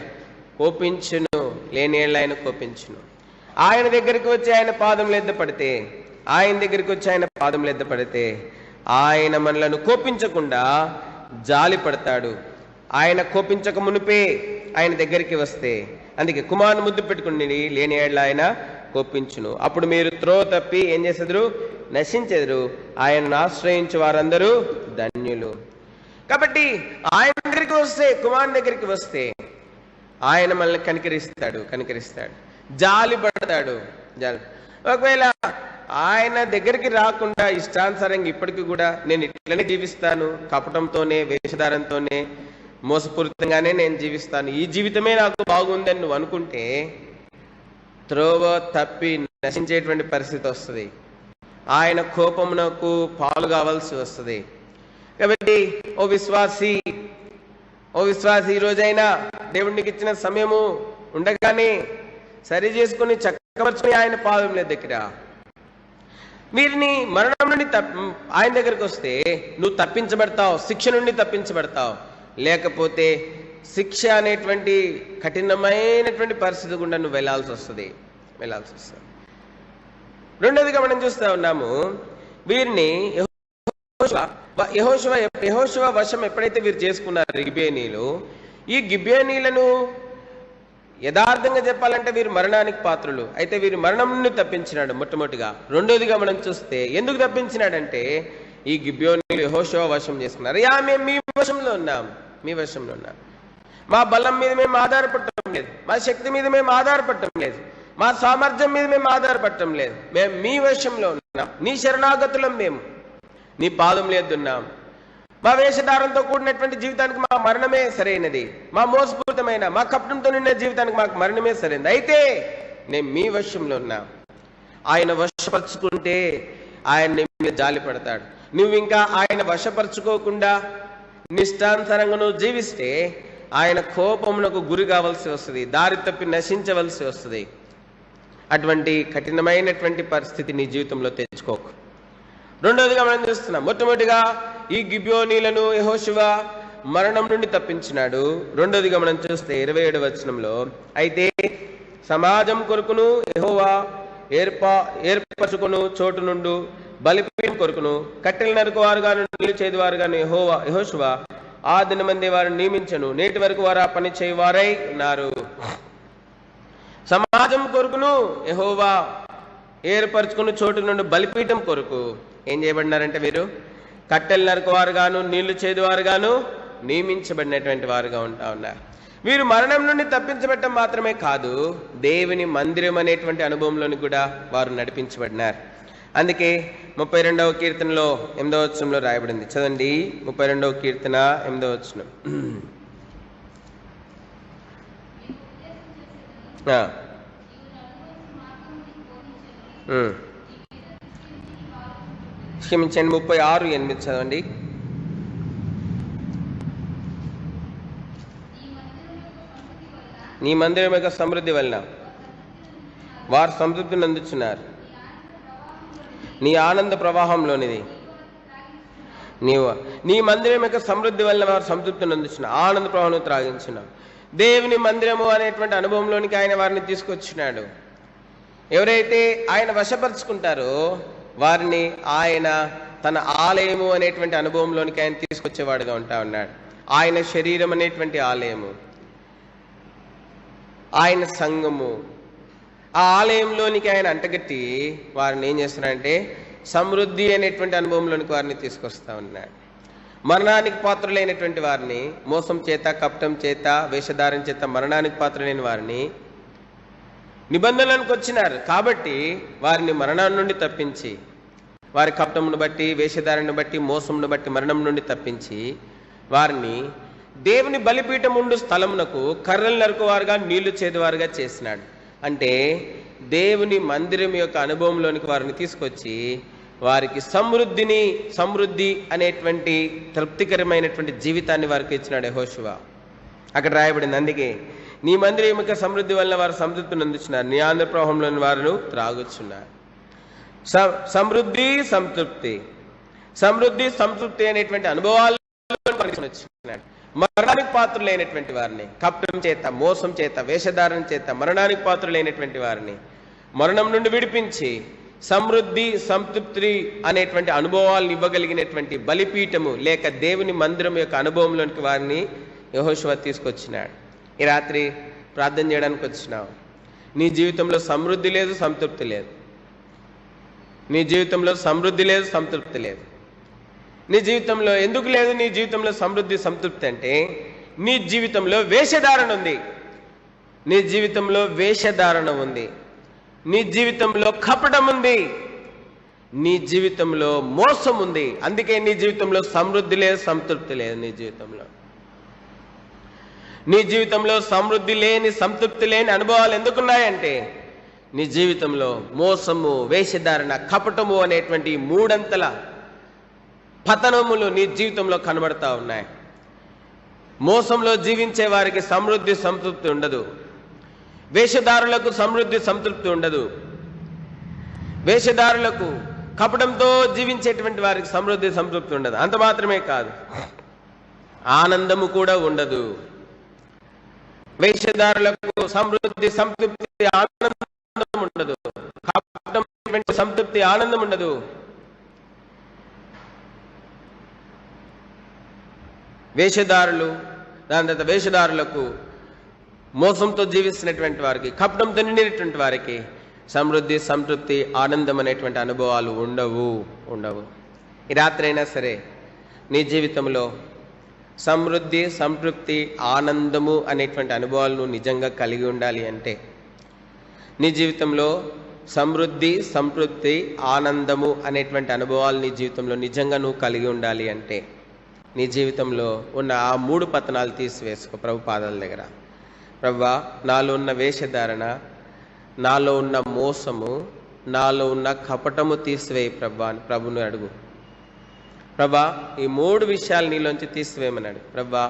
కోపించును, లేని ఏళ్ళ ఆయన కోపించును. ఆయన దగ్గరికి వచ్చి ఆయన పాదం ఎద్దపడితే, ఆయన దగ్గరికి వచ్చి ఆయన పాదం ఎద్దపడితే ఆయన మనలను కోపించకుండా జాలి పడతాడు. ఆయన కోపించక మునిపే ఆయన దగ్గరికి వస్తే, అందుకే కుమారుని ముద్దు పెట్టుకుని లేని ఏళ్ళ ఆయన కోపించును. అప్పుడు మీరు త్రోవ తప్పి ఏం చేసేదరు? నశించెదరు. ఆయనను ఆశ్రయించు వారందరూ ధన్యులు. కాబట్టి ఆయన దగ్గరికి వస్తే, కుమారుని దగ్గరికి వస్తే ఆయన మనల్ని కనికరిస్తాడు, జాలి పడతాడు. ఒకవేళ ఆయన దగ్గరికి రాకుండా ఇష్టానుసారంగా ఇప్పటికీ కూడా నేను ఇట్లనే జీవిస్తాను, కపటంతోనే, వేషధారంతోనే, మోసపూరితంగానే నేను జీవిస్తాను, ఈ జీవితమే నాకు బాగుందని నువ్వు అనుకుంటే త్రోవ తప్పి నశించేటువంటి పరిస్థితి వస్తుంది. ఆయన కోపమునకు పాలు కావాల్సి వస్తుంది. కాబట్టి ఓ విశ్వాసి ఈ రోజైనా దేవుడికి ఇచ్చిన సమయము ఉండగానే సరి చేసుకుని చక్కపరుచుకుని ఆయన పాదముల దగ్గర వీరిని మరణం నుండి ఆయన దగ్గరికి వస్తే నువ్వు తప్పించబడతావు, శిక్ష నుండి తప్పించబడతావు. లేకపోతే శిక్ష అనేటువంటి కఠినమైనటువంటి పరిస్థితి గుండా నువ్వు వెళ్ళాల్సి వస్తుంది. రెండోదిగా మనం చూస్తూ ఉన్నాము, వీరిని యెహోషువ వశం ఎప్పుడైతే వీరు చేసుకున్నారు గిబియోనీలు, ఈ గిబియోనీలను యథార్థంగా చెప్పాలంటే వీరు మరణానికి పాత్రులు. అయితే వీరు మరణం నుండి తప్పించినాడు మొట్టమొదటిగా. రెండోదిగా మనం చూస్తే ఎందుకు తప్పించినాడంటే ఈ గిబియోనీలు యెహోషువ వశం చేసుకున్నారు. మేము మీ వశంలో ఉన్నాం. మా బలం మీద మేము ఆధారపడటం లేదు, మా శక్తి మీద మేము ఆధారపడటం లేదు, మా సామర్థ్యం మీద మేము ఆధారపడటం లేదు. మేము మీ వశంలో ఉన్నాం, నీ శరణాగతులం, మేము నీ పాదం లేదున్నాం. మా వేషధారంతో కూడినటువంటి జీవితానికి మా మరణమే సరైనది, మా మోసపూరితమైన, మా కపటంతో నిండిన జీవితానికి మాకు మరణమే సరైనది. అయితే నేను మీ వశంలో ఉన్నా. ఆయన వశపరుచుకుంటే ఆయన నీ మీద జాలి పడతాడు. నువ్వు ఇంకా ఆయన వశపరుచుకోకుండా నిష్టానుసారంగా నువ్వు జీవిస్తే ఆయన కోపమునకు గురి కావాల్సి వస్తుంది, దారి తప్పి నశించవలసి వస్తుంది. అటువంటి కఠినమైనటువంటి పరిస్థితి నీ జీవితంలో తెచ్చుకోకు. రెండోదిగా మనం చూస్తున్నాం, మొట్టమొదటిగా ఈ గిబియోనీలను యెహోషువ మరణం నుండి తప్పించినాడు. రెండోదిగా మనం చూస్తే 27వ వచనంలో, అయితే సమాజం కొరకును యెహోవా ఏర్పరచుకును చోటు నుండి బలిపీఠం కొరకును కట్టెలు నరుకువారుగాను నిలిచేదివారుగాను యెహోషువ ఆ దినమంది వారిని నియమించను. నేటి వరకు వారు ఆ పని చేయవారై ఉన్నారు. సమాజం కొరకును యెహోవా ఏర్పరచుకున్న చోటు నుండి బలిపీఠం కొరకు ఏం చేయబడినారంటే వీరు కట్టెలు నరుకువారుగాను నీళ్లు చేదువారుగాను నియమించబడినటువంటి వారుగా ఉన్నారు. వీరు మరణం నుండి తప్పించబడటం మాత్రమే కాదు, దేవుని మందిరం అనేటువంటి అనుభవంలోని కూడా వారు నడిపించబడినారు. అందుకే 32వ కీర్తనలో 8వ వచనంలో రాయబడింది. చదండి, 32వ కీర్తన 8వ వచనం. క్షమించండి, 36:8 చదవండి. నీ మందిరం యొక్క సమృద్ధి వలన వారు సమృద్ధిని అందుచున్నారు. నీ ఆనంద ప్రవాహంలోనిది నీ మందిరం యొక్క సమృద్ధి వలన వారు సంతృప్తిని అందుచున్నారు, ఆనంద ప్రవాహం త్రాగించున్నారు. దేవుని మందిరము అనేటువంటి అనుభవంలోనికి ఆయన వారిని తీసుకొచ్చినాడు. ఎవరైతే ఆయన వశపరుచుకుంటారో వారిని ఆయన తన ఆలయము అనేటువంటి అనుభవంలోనికి ఆయన తీసుకొచ్చేవాడుగా ఉన్నాడు. ఆయన శరీరం అనేటువంటి ఆలయము, ఆయన సంఘము, ఆ ఆలయంలోనికి ఆయన అంటగట్టి వారిని ఏం చేస్తున్నాడంటే సమృద్ధి అనేటువంటి అనుభవంలోనికి వారిని తీసుకొస్తా ఉన్నాడు. మరణానికి పాత్రులైనటువంటి వారిని, మోసం చేత, కపటం చేత, వేషధారం చేత మరణానికి పాత్రులైన వారిని నిబంధనలకు వచ్చినారు కాబట్టి వారిని మరణం నుండి తప్పించి, వారి కపటమును బట్టి, వేషధారణను బట్టి, మోసమును బట్టి మరణం నుండి తప్పించి వారిని దేవుని బలిపీఠం ఉండు స్థలమునకు కర్రలు నరుకువారుగా నీళ్లు చేదువారుగా చేసినాడు. అంటే దేవుని మందిరం యొక్క అనుభవంలోనికి వారిని తీసుకొచ్చి వారికి సమృద్ధి అనేటువంటి తృప్తికరమైనటువంటి జీవితాన్ని వారికి ఇచ్చినాడు యెహోషువ. అక్కడ రాయబడింది, అందుకే నీ మందిరం యొక్క సమృద్ధి వలన వారు సంతృప్తిని అందుచున్నారు, నీ ఆంధ్ర ప్రవాహంలోని వారు త్రాగుచున్నారు. సమృద్ధి సంతృప్తి అనేటువంటి అనుభవాలు వచ్చినాడు. మరణానికి పాత్రులైనటువంటి వారిని, కపటం చేత, మోసం చేత, వేషధారణ చేత మరణానికి పాత్రులైనటువంటి వారిని మరణం నుండి విడిపించి సమృద్ధి సంతృప్తి అనేటువంటి అనుభవాలను ఇవ్వగలిగినటువంటి బలిపీఠము లేక దేవుని మందిరం యొక్క అనుభవంలోనికి వారిని యెహోషువ తీసుకొచ్చినాడు. ఈ రాత్రి ప్రార్థన చేయడానికి వచ్చినావు. నీ జీవితంలో సమృద్ధి లేదు, సంతృప్తి లేదు. నీ జీవితంలో సమృద్ధి లేదు, సంతృప్తి లేదు. నీ జీవితంలో ఎందుకు లేదు? నీ జీవితంలో సమృద్ధి సంతృప్తి అంటే నీ జీవితంలో వేషధారణ ఉంది. నీ జీవితంలో వేషధారణ ఉంది. నీ జీవితంలో కపటం ఉంది. నీ జీవితంలో మోసం ఉంది. అందుకే నీ జీవితంలో సమృద్ధి లేదు, సంతృప్తి లేదు. నీ జీవితంలో సమృద్ధి లేని, సంతృప్తి లేని అనుభవాలు ఎందుకున్నాయంటే నీ జీవితంలో మోసము, వేషధారణ, కపటము అనేటువంటి మూడంతల పతనములు నీ జీవితంలో కనబడతా ఉన్నాయి. మోసంలో జీవించే వారికి సమృద్ధి సంతృప్తి ఉండదు. వేషధారులకు సమృద్ధి సంతృప్తి ఉండదు. వేషధారులకు, కపటంతో జీవించేటువంటి వారికి సమృద్ధి సంతృప్తి ఉండదు. అంత మాత్రమే కాదు, ఆనందము కూడా ఉండదు. వేషధారులకు సమృద్ధి సంతృప్తి ఆనందం ఉండదు. కపటం సంతృప్తి ఆనందం ఉండదు. వేషధారులు, దాని తర్వాత వేషధారులకు, మోసంతో జీవిస్తున్నటువంటి వారికి, కపటంతో నిండినటువంటి వారికి సమృద్ధి సంతృప్తి ఆనందం అనేటువంటి అనుభవాలు ఉండవు. ఈ రాత్రి అయినా సరే నీ జీవితంలో సమృద్ధి సంతృప్తి ఆనందము అనేటువంటి అనుభవాలను నిజంగా కలిగి ఉండాలి అంటే, నీ జీవితంలో సమృద్ధి సంతృప్తి ఆనందము అనేటువంటి అనుభవాలు నీ జీవితంలో నిజంగా నువ్వు కలిగి ఉండాలి అంటే నీ జీవితంలో ఉన్న ఆ 3 పతనాలు తీసివేసుకో ప్రభు పాదాల దగ్గర. ప్రభువా, నాలో ఉన్న వేషధారణ, నాలో ఉన్న మోసము, నాలో ఉన్న కపటము తీసివేయి ప్రభువా అని ప్రభుని అడుగు. ప్రభా, ఈ 3 విషయాలు నీలోంచి తీసివేయమన్నాడు. ప్రభా,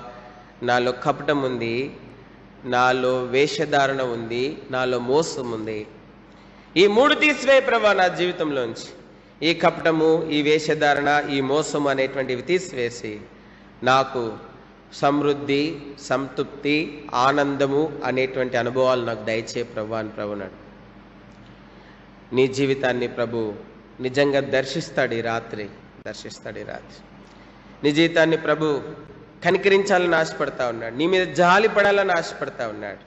నాలో కపటం ఉంది, నాలో వేషధారణ ఉంది, నాలో మోసం ఉంది. ఈ 3 తీసివేయి ప్రభా నా జీవితంలోంచి. ఈ కపటము, ఈ వేషధారణ, ఈ మోసము అనేటువంటివి తీసివేసి నాకు సమృద్ధి సంతృప్తి ఆనందము అనేటువంటి అనుభవాలు నాకు దయచే ప్రభా అని ప్రభునాడు. నీ జీవితాన్ని ప్రభు నిజంగా దర్శిస్తాడు ఈ రాత్రి. నీ జీవితాన్ని ప్రభు కనికరించాలని ఆశపడతా ఉన్నాడు. నీ మీద జాలి పడాలని ఆశపడతా ఉన్నాడు.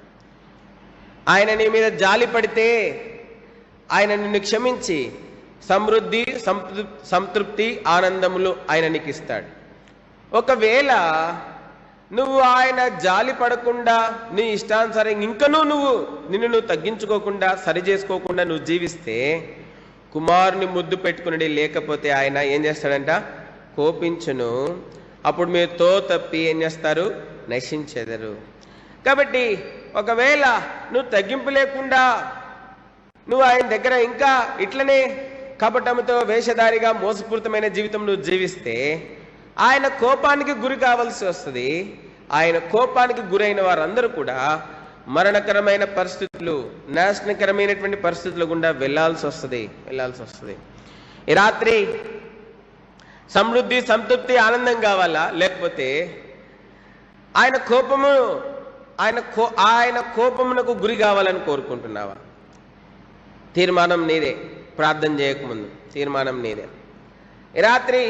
ఆయన నీ మీద జాలి పడితే ఆయన నిన్ను క్షమించి సమృద్ధి సంతృప్తి ఆనందములు ఆయన నీకు ఇస్తాడు. ఒకవేళ నువ్వు ఆయన జాలి పడకుండా నీ ఇష్టానుసారం ఇంకనూ నిన్ను తగ్గించుకోకుండా సరి చేసుకోకుండా నువ్వు జీవిస్తే కుమారుని ముద్దు పెట్టుకుని లేకపోతే ఆయన ఏం చేస్తాడంట? కోపించును. అప్పుడు మీరు తప్పి ఏం చేస్తారు? నశించెదరు. కాబట్టి ఒకవేళ నువ్వు తగ్గింపు లేకుండా నువ్వు ఆయన దగ్గర ఇంకా ఇట్లనే కపటముతో వేషధారిగా మోసపూరితమైన జీవితం నువ్వు జీవిస్తే ఆయన కోపానికి గురి కావాల్సి వస్తుంది. ఆయన కోపానికి గురైన వారందరూ కూడా మరణకరమైన పరిస్థితులు, నాశనకరమైనటువంటి పరిస్థితుల గుండా వెళ్ళాల్సి వస్తుంది. ఈ రాత్రి సమృద్ధి సంతృప్తి ఆనందం కావాలా, లేకపోతే ఆయన కోపమునకు గురి కావాలని కోరుకుంటున్నావా? తీర్మానం నీదే. ప్రార్థన చేయకముందు తీర్మానం నీదే. ఈ రాత్రి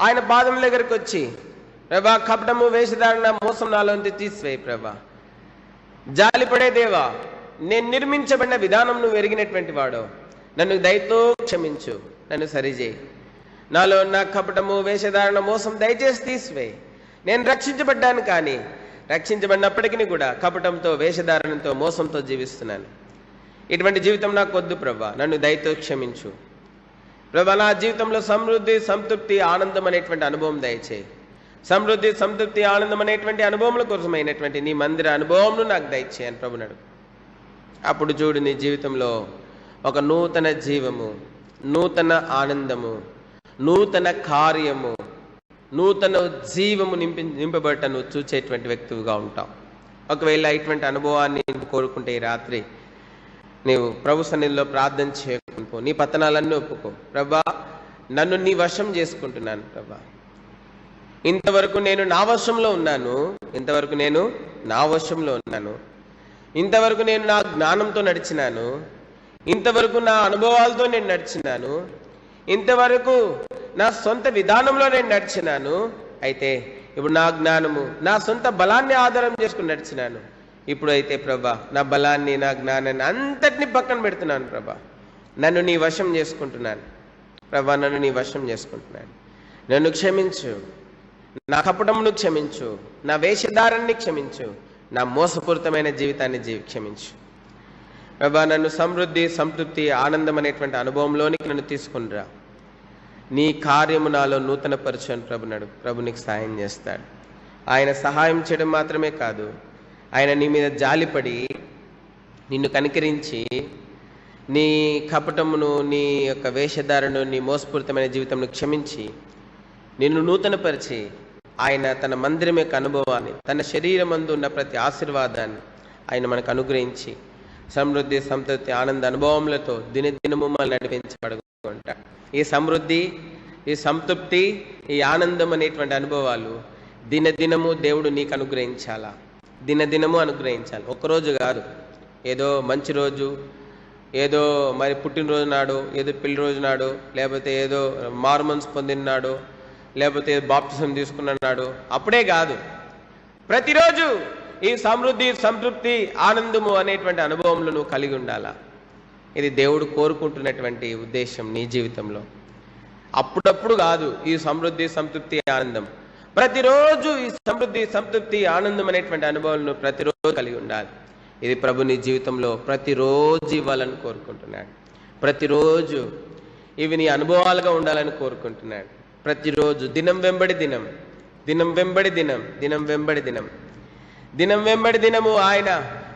ఆయన పాదం దగ్గరికి వచ్చి, ప్రభా, కపటము వేషధారణ మోసం నాలోంచి తీసివేయి ప్రభా. జాలిపడే దేవా, నేను నిర్మించబడిన విధానం నువ్వు ఎరిగినటువంటి వాడు, నన్ను దయతో క్షమించు, నన్ను సరిచేయి. నాలో ఉన్న కపటము వేషధారణ మోసం దయచేసి తీసివేయి. నేను రక్షించబడ్డాను, కానీ రక్షించబడినప్పటికీ కూడా కపటంతో వేషధారణతో మోసంతో జీవిస్తున్నాను. ఇటువంటి జీవితం నాకు వద్దు ప్రభా, నన్ను దయతో క్షమించు ప్రభా. నా జీవితంలో సమృద్ధి, సంతృప్తి, ఆనందం అనేటువంటి అనుభవం దయచేయి. సమృద్ధి, సంతృప్తి, ఆనందం అనేటువంటి అనుభవముల కోసమైనటువంటి నీ మందిర అనుభవంను నాకు దయచేయని ప్రభునడు. అప్పుడు చూడు, నీ జీవితంలో ఒక నూతన జీవము, నూతన ఆనందము, నూతన కార్యము, నూతన జీవము నింపబట్ట నువ్వు చూచేటువంటి వ్యక్తివిగా ఉంటావు. ఒకవేళ ఇటువంటి అనుభవాన్ని కోరుకుంటే ఈ రాత్రి నీవు ప్రభు సన్నిధిలో ప్రార్థన చేయకుంపో, నీ పతనాలన్నీ ఒప్పుకో. ప్రభా, నన్ను నీ వశం చేసుకుంటున్నాను ప్రభా. ఇంతవరకు నేను నా వశంలో ఉన్నాను, ఇంతవరకు నేను నా వశంలో ఉన్నాను, ఇంతవరకు నేను నా జ్ఞానంతో నడిచినాను, ఇంతవరకు నా అనుభవాలతో నేను నడిచినాను, ఇంతవరకు నా సొంత విధానంలో నేను నడిచినాను. అయితే ఇప్పుడు నా జ్ఞానము, నా సొంత బలాన్ని ఆధారం చేసుకుని నడిచినాను. ఇప్పుడు అయితే ప్రభా, నా బలాన్ని, నా జ్ఞానాన్ని అంతటిని పక్కన పెడుతున్నాను ప్రభా. నన్ను నీ వశం చేసుకుంటున్నాను ప్రభా, నన్ను నీ వశం చేసుకుంటున్నాను. నన్ను క్షమించు, నా కపటమును క్షమించు, నా వేషధారాన్ని క్షమించు, నా మోసపూరితమైన జీవితాన్ని క్షమించు ప్రభా. నన్ను సమృద్ధి, సంతృప్తి, ఆనందం అనేటువంటి అనుభవంలోనికి నన్ను తీసుకునిరా. నీ కార్యము నాలో నూతన పరచుని ప్రభునడు. ప్రభు నీకు సహాయం చేస్తాడు. ఆయన సహాయం చేయడం మాత్రమే కాదు, ఆయన నీ మీద జాలిపడి నిన్ను కనికరించి నీ కపటమును, నీ యొక్క వేషధారను, నీ మోసపూరితమైన జీవితంను క్షమించి నిన్ను నూతనపరిచి ఆయన తన మందిరం యొక్క అనుభవాన్ని, తన శరీరమందు ఉన్న ప్రతి ఆశీర్వాదాన్ని ఆయన మనకు అనుగ్రహించి సమృద్ధి, సంతృప్తి, ఆనంద అనుభవములతో దినదినము మనల్ని నడిపించబడుకుంటాడు. ఈ సమృద్ధి, ఈ సంతృప్తి, ఈ ఆనందం అనేటువంటి అనుభవాలు దినదినము దేవుడు నీకు అనుగ్రహించాలా, దినదినము అనుగ్రహించాలి. ఒక్కరోజు కాదు, ఏదో మంచి రోజు, ఏదో మరి పుట్టినరోజు నాడు, ఏదో పెళ్లి రోజు నాడు, లేకపోతే ఏదో మారుమనసు పొందినాడు, లేకపోతే బాప్టిజం తీసుకున్నాడు, అప్పుడే కాదు. ప్రతిరోజు ఈ సమృద్ధి, సంతృప్తి, ఆనందము అనేటువంటి అనుభవంలో నువ్వు కలిగి ఉండాలా. ఇది దేవుడు కోరుకుంటున్నటువంటి ఉద్దేశం నీ జీవితంలో. అప్పుడప్పుడు కాదు ఈ సమృద్ధి, సంతృప్తి, ఆనందం. ప్రతిరోజు ఈ సమృద్ధి, సంతృప్తి, ఆనందం అనేటువంటి అనుభవాలను ప్రతిరోజు కలిగి ఉండాలి. ఇది ప్రభు నీ జీవితంలో ప్రతిరోజు ఇవ్వాలని కోరుకుంటున్నాడు. ప్రతిరోజు ఇవి నీ అనుభవాలుగా ఉండాలని కోరుకుంటున్నాడు. ప్రతిరోజు దినం వెంబడి దినం, దినం వెంబడి దినం, దినం వెంబడి దినం, దినం వెంబడి దినము ఆయన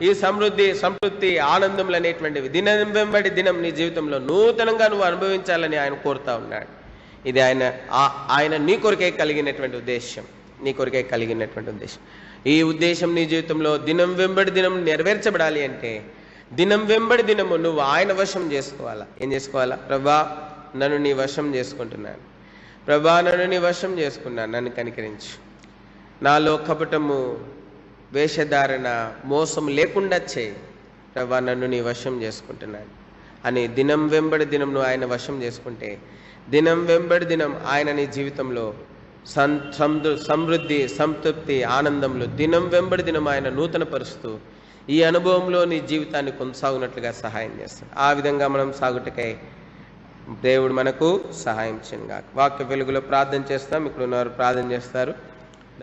ఈ సమృద్ధి, సంతృప్తి, ఆనందములు అనేటువంటివి దినం వెంబడి దినం నీ జీవితంలో నూతనంగా నువ్వు అనుభవించాలని ఆయన కోరుతా ఉన్నాడు. ఇది ఆయన నీ కొరకే కలిగినటువంటి ఉద్దేశం, నీ కొరకే కలిగినటువంటి ఉద్దేశం. ఈ ఉద్దేశం నీ జీవితంలో దినం వెంబడి దినం నెరవేర్చబడాలి అంటే దినం వెంబడి దినము నువ్వు ఆయన వశం చేసుకోవాలా. ఏం చేసుకోవాలా? ప్రభా, నన్ను నీ వశం చేసుకుంటున్నాను ప్రభా, నన్ను నీ వశం చేసుకున్నాను, నన్ను కనికరించు. నాలో కపటము, వేషధారణ, మోసం లేకుండా చేయి ప్రభా, నన్ను నీ వశం చేసుకుంటున్నాను అని దినం వెంబడి దినం నువ్వు ఆయన వశం చేసుకుంటే దినం వెంబడి దినం ఆయన నీ జీవితంలో సమృద్ధి, సంతృప్తి, ఆనందంలో దినం వెంబడి దినం ఆయన నూతన పరుస్తూ ఈ అనుభవంలో నీ జీవితాన్ని కొనసాగునట్లుగా సహాయం చేస్తాడు. ఆ విధంగా మనం సాగుటకై దేవుడు మనకు సహాయం చేయనుగాక. వాక్య వెలుగులో ప్రార్థన చేస్తాం. ఇక్కడ ఉన్నవారు ప్రార్థన చేస్తారు.